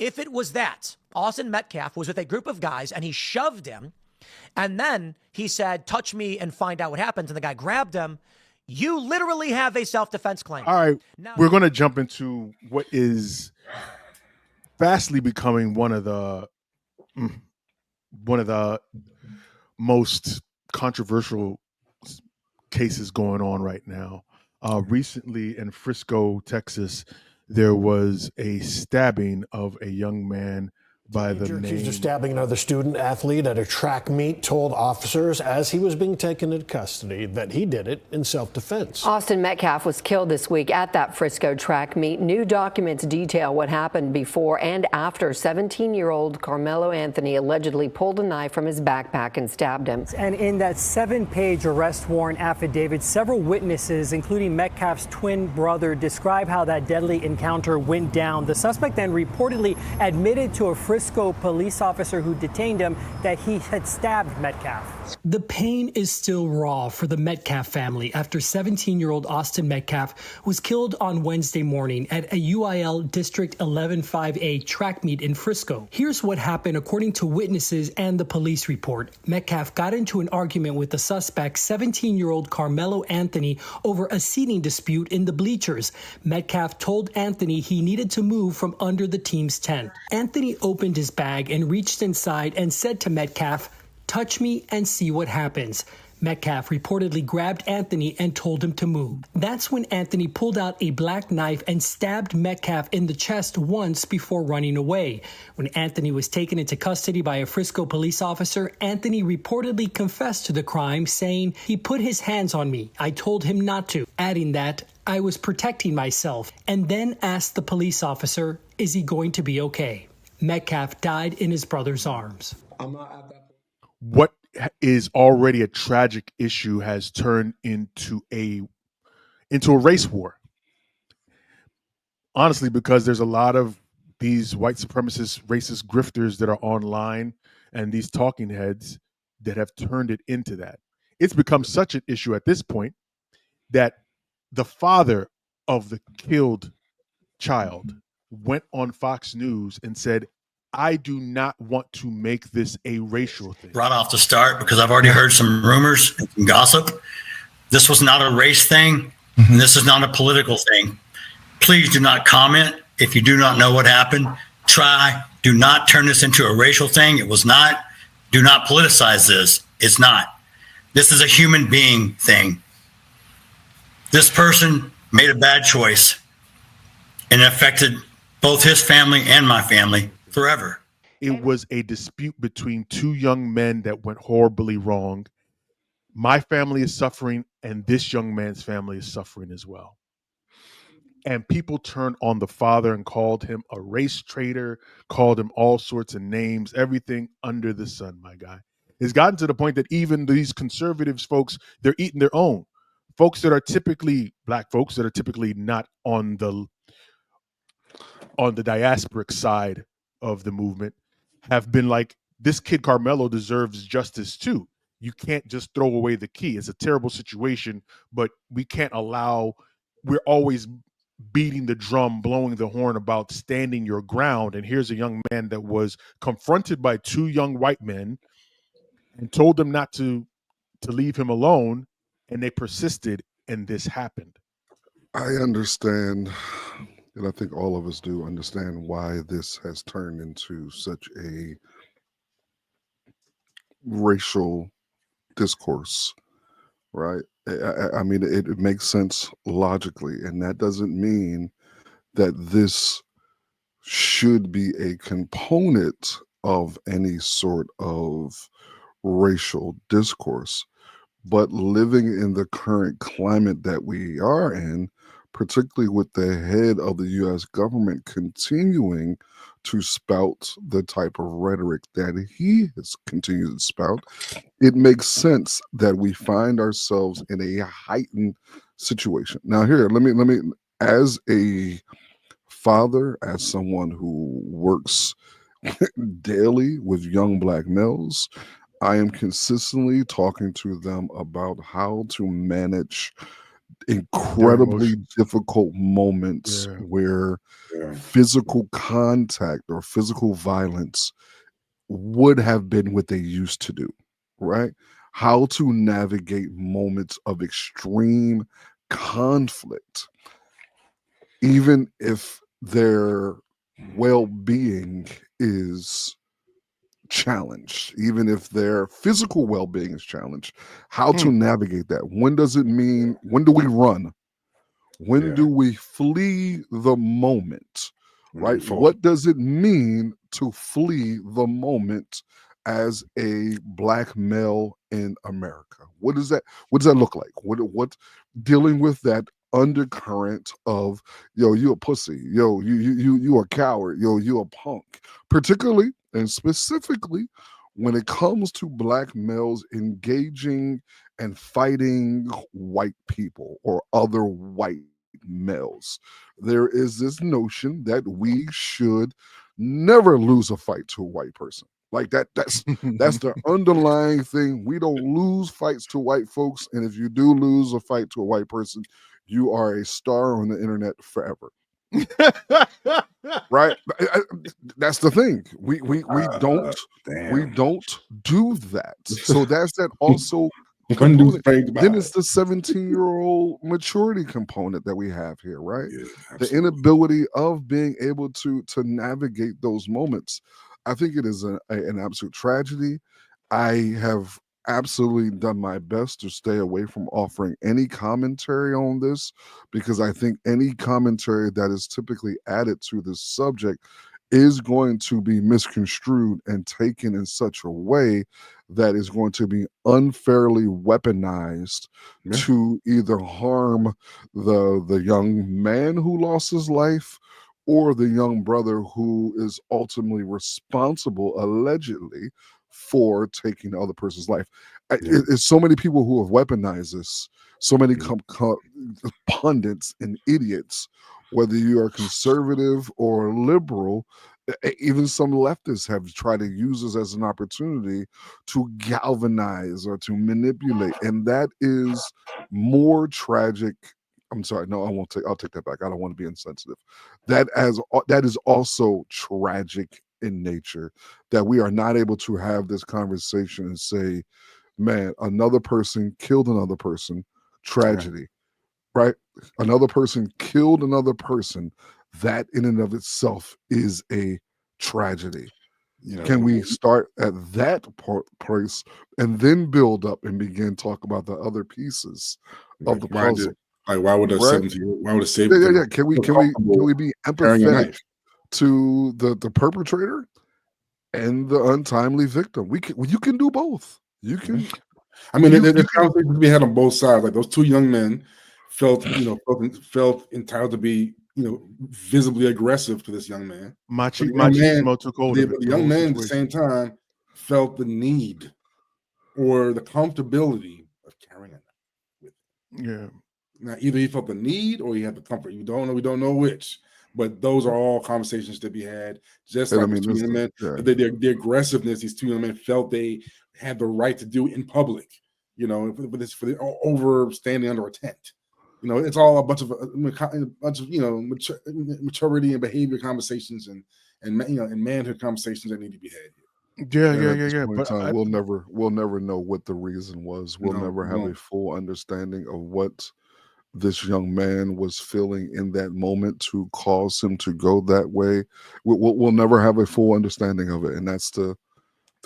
if it was that Austin Metcalf was with a group of guys and he shoved him, and then he said, touch me and find out what happens, and the guy grabbed him, you literally have a self-defense claim. All right, now, we're going to jump into what is fastly becoming one of the most controversial cases going on right now. Recently in Frisco, Texas, there was a stabbing of a young man by the name. Accused of stabbing another student athlete at a track meet told officers as he was being taken into custody that he did it in self-defense. Austin Metcalf was killed this week at that Frisco track meet. New documents detail what happened before and after 17-year-old Karmelo Anthony allegedly pulled a knife from his backpack and stabbed him. And in that 7-page arrest warrant affidavit, several witnesses, including Metcalf's twin brother, describe how that deadly encounter went down. The suspect then reportedly admitted to a Frisco police officer who detained him that he had stabbed Metcalf. The pain is still raw for the Metcalf family after 17-year-old Austin Metcalf was killed on Wednesday morning at a UIL District 11-5A track meet in Frisco. Here's what happened according to witnesses and the police report. Metcalf got into an argument with the suspect, 17-year-old Karmelo Anthony, over a seating dispute in the bleachers. Metcalf told Anthony he needed to move from under the team's tent. Anthony opened his bag and reached inside and said to Metcalf, "Touch me and see what happens." Metcalf reportedly grabbed Anthony and told him to move. That's when Anthony pulled out a black knife and stabbed Metcalf in the chest once before running away. When Anthony was taken into custody by a Frisco police officer, Anthony reportedly confessed to the crime, saying, "He put his hands on me. I told him not to," adding that, "I was protecting myself," and then asked the police officer, "Is he going to be okay?" Metcalf died in his brother's arms. What is already a tragic issue has turned into a race war. Honestly, because there's a lot of these white supremacist, racist grifters that are online and these talking heads that have turned it into that. It's become such an issue at this point that the father of the killed child went on Fox News and said, "I do not want to make this a racial thing." Right off the start, because I've already heard some rumors and some gossip. This was not a race thing, and this is not a political thing. Please do not comment if you do not know what happened. Do not turn this into a racial thing. It was not. Do not politicize this. It's not. This is a human being thing. This person made a bad choice, and it affected both his family and my family forever. It was a dispute between two young men that went horribly wrong. My family is suffering, and this young man's family is suffering as well. And people turned on the father and called him a race traitor, called him all sorts of names, everything under the sun, my guy. It's gotten to the point that even these conservatives folks, they're eating their own. Folks that are typically black folks that are typically not on the diasporic side of the movement have been like, this kid Karmelo deserves justice too. You can't just throw away the key. It's a terrible situation, but we can't allow, we're always beating the drum, blowing the horn about standing your ground. And here's a young man that was confronted by two young white men and told them not to leave him alone, and they persisted, and this happened. I understand, and I think all of us do understand why this has turned into such a racial discourse, right? I mean, it makes sense logically, and that doesn't mean that this should be a component of any sort of racial discourse. But living in the current climate that we are in, particularly with the head of the U.S. government continuing to spout the type of rhetoric that he has continued to spout, it makes sense that we find ourselves in a heightened situation. Now, here, let me, as a father, as someone who works daily with young black males, I am consistently talking to them about how to manage incredibly difficult moments where physical contact or physical violence would have been what they used to do, right? How to navigate moments of extreme conflict, even if their well-being is challenged, even if their physical well-being is challenged, how to navigate that. When does it mean, when do we run? When do we flee the moment? Right? What does it mean to flee the moment as a Black male in America? What does that look like? What dealing with that undercurrent of, yo, you a pussy, yo, you a coward, yo, you a punk, particularly and specifically when it comes to Black males engaging and fighting white people or other white males. There is this notion that we should never lose a fight to a white person. Like that's the underlying thing. We don't lose fights to white folks, and if you do lose a fight to a white person, you are a star on the internet forever. Right? That's the thing. We don't do that. So that's that also component. Then it's the 17-year-old maturity component that we have here, right? The inability of being able to navigate those moments. I think it is an absolute tragedy. I have absolutely done my best to stay away from offering any commentary on this, because I think any commentary that is typically added to this subject is going to be misconstrued and taken in such a way that is going to be unfairly weaponized to either harm the young man who lost his life or the young brother who is ultimately responsible, allegedly, for taking the other person's life. It's so many people who have weaponized this, so many pundits and idiots, whether you are conservative or liberal. Even some leftists have tried to use this as an opportunity to galvanize or to manipulate, and that is more tragic. I'm sorry, no, I'll take that back. I don't want to be insensitive. That is also tragic in nature, that we are not able to have this conversation and say, man, another person killed another person, tragedy, right? Another person killed another person. That in and of itself is a tragedy. Can we start at that place and then build up and begin talk about the other pieces of the puzzle? Why would a 17-year-old? Why would a save? Can we be empathetic to the perpetrator and the untimely victim? You can do both. You can. I mean, there's conversations to be had on both sides. Like those two young men felt entitled to be, visibly aggressive to this young man. Machismo took hold of it. The young man at the same time felt the need or the comfortability of carrying it with him. Yeah. Now, either he felt the need or he had the comfort. We don't know which. But those are all conversations to be had. Just like these two young men, the aggressiveness these two young men felt they had the right to do in public. For the overstanding under a tent. It's all a bunch of maturity and behavior conversations and manhood conversations that need to be had. Yeah. But we'll never know what the reason was. We'll never have a full understanding of what this young man was feeling in that moment to cause him to go that way. We'll never have a full understanding of it, and that's the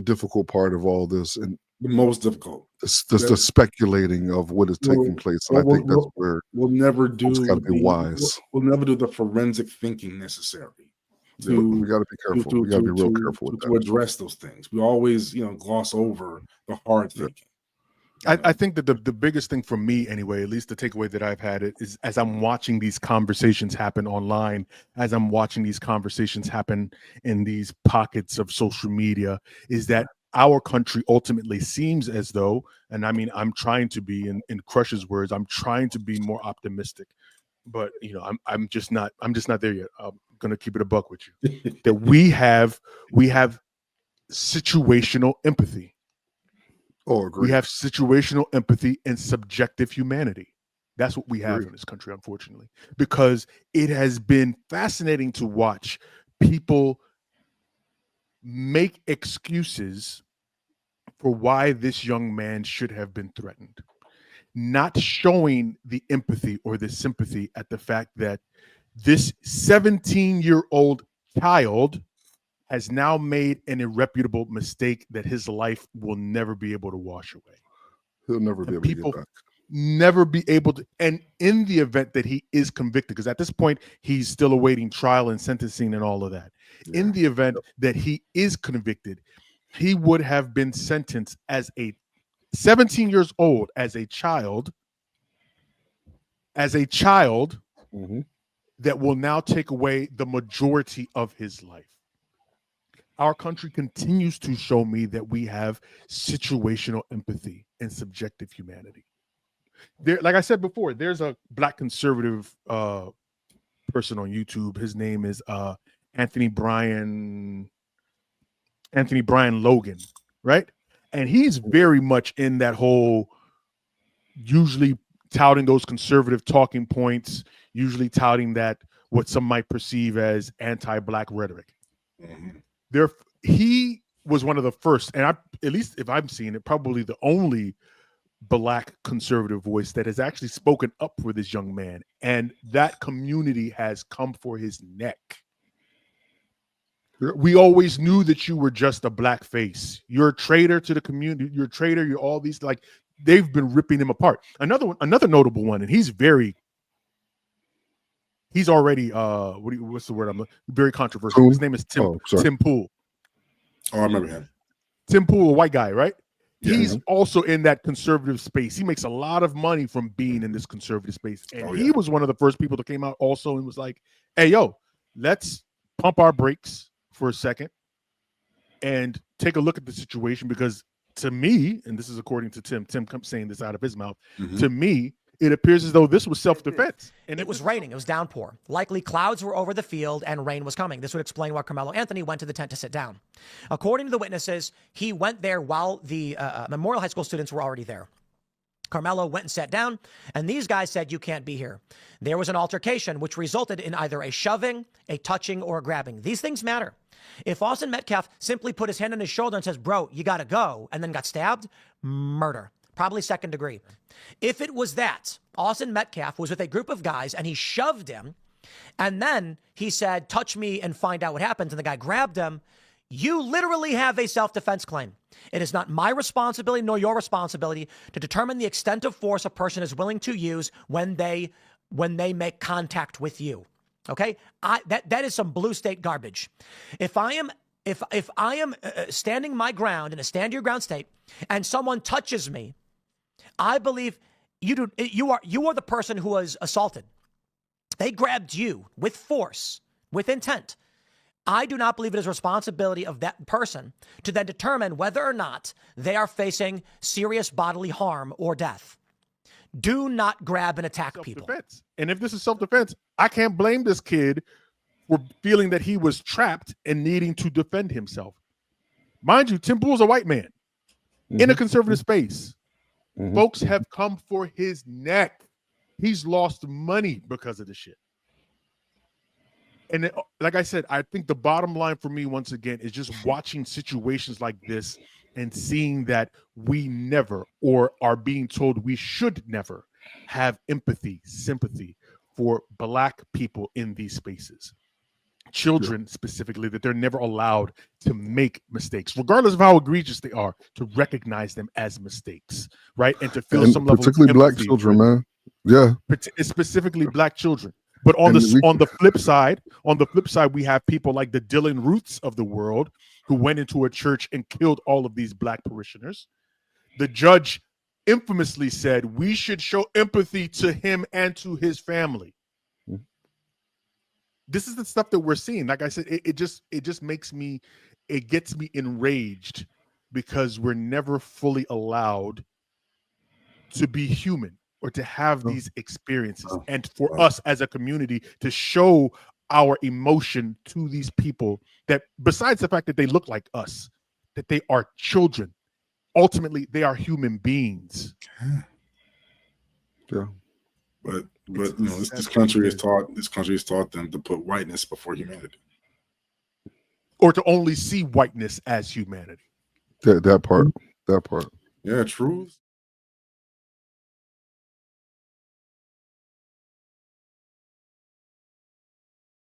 difficult part of all this, and the most difficult. The speculating of what is taking place. And I think that's where we'll never do. Got to be wise. We'll never do the forensic thinking necessary. We got to be careful. We got to be real careful to address those things. We always, gloss over the hard thinking. I think that the biggest thing for me, anyway, at least the takeaway that I've had, is as I'm watching these conversations happen online, as I'm watching these conversations happen in these pockets of social media, is that our country ultimately seems as though, and I mean, I'm trying to be, in Crush's words, I'm trying to be more optimistic, but I'm just not there yet. I'm gonna keep it a buck with you. That we have situational empathy. Oh, agree. We have situational empathy and subjective humanity. That's what we have in this country, unfortunately, because it has been fascinating to watch people make excuses for why this young man should have been threatened, not showing the empathy or the sympathy at the fact that this 17-year-old child has now made an irreparable mistake that his life will never be able to wash away. He'll never be able to get back. Never be able to, and in the event that he is convicted, because at this point he's still awaiting trial and sentencing and all of that. Yeah. In the event that he is convicted, he would have been sentenced as a 17 years old, as a child mm-hmm. that will now take away the majority of his life. Our country continues to show me that we have situational empathy and subjective humanity. There, like I said before, there's a Black conservative person on YouTube. His name is Anthony Bryan Logan, right? And he's very much in that whole, usually touting those conservative talking points, usually touting that what some might perceive as anti-Black rhetoric. Mm-hmm. He was one of the first, and at least if I'm seeing it, probably the only Black conservative voice that has actually spoken up for this young man, and that community has come for his neck. We always knew that you were just a black face. You're a traitor to the community. You're a traitor. You're all these, like, they've been ripping him apart. Another notable one, and he's already what's the word? Very controversial. Poole? His name is Tim Pool. Oh, I remember him. Tim Pool, a white guy, right? Yeah. He's also in that conservative space. He makes a lot of money from being in this conservative space. And he was one of the first people that came out also and was like, hey, yo, let's pump our brakes for a second and take a look at the situation, because to me, and this is according to Tim saying this out of his mouth, to me, it appears as though this was self-defense. And it was raining. It was downpour. Likely clouds were over the field and rain was coming. This would explain why Karmelo Anthony went to the tent to sit down. According to the witnesses, he went there while the Memorial High School students were already there. Karmelo went and sat down, and these guys said, you can't be here. There was an altercation, which resulted in either a shoving, a touching, or a grabbing. These things matter. If Austin Metcalf simply put his hand on his shoulder and says, bro, you got to go, and then got stabbed, murder. Probably second degree. If it was that, Austin Metcalf was with a group of guys and he shoved him, and then he said, touch me and find out what happens, and the guy grabbed him, you literally have a self-defense claim. It is not my responsibility nor your responsibility to determine the extent of force a person is willing to use when they make contact with you. Okay? That is some blue state garbage. If I am standing my ground in a stand your ground state and someone touches me, I believe you are the person who was assaulted. They grabbed you with force, with intent. I do not believe it is responsibility of that person to then determine whether or not they are facing serious bodily harm or death. Do not grab and attack people. And if this is self-defense, I can't blame this kid for feeling that he was trapped and needing to defend himself. Mind you, Tim Pool's a white man in a conservative space. Folks have come for his neck. He's lost money because of this shit. And like I said, I think the bottom line for me, once again, is just watching situations like this and seeing that we never, or are being told we should never, have empathy, sympathy for Black people in these spaces. Children specifically, that they're never allowed to make mistakes, regardless of how egregious they are, to recognize them as mistakes, right? And to feel some level of particularly Black children, man. Yeah. Specifically Black children. But on the flip side, we have people like the Dylan Ruths of the world who went into a church and killed all of these Black parishioners. The judge infamously said we should show empathy to him and to his family. This is the stuff that we're seeing. Like I said, it just makes me, it gets me enraged, because we're never fully allowed to be human or to have these experiences. And for us as a community to show our emotion to these people, that besides the fact that they look like us, that they are children, ultimately they are human beings. Yeah. But this country has taught them to put whiteness before humanity, or to only see whiteness as humanity. That part. Yeah, truth.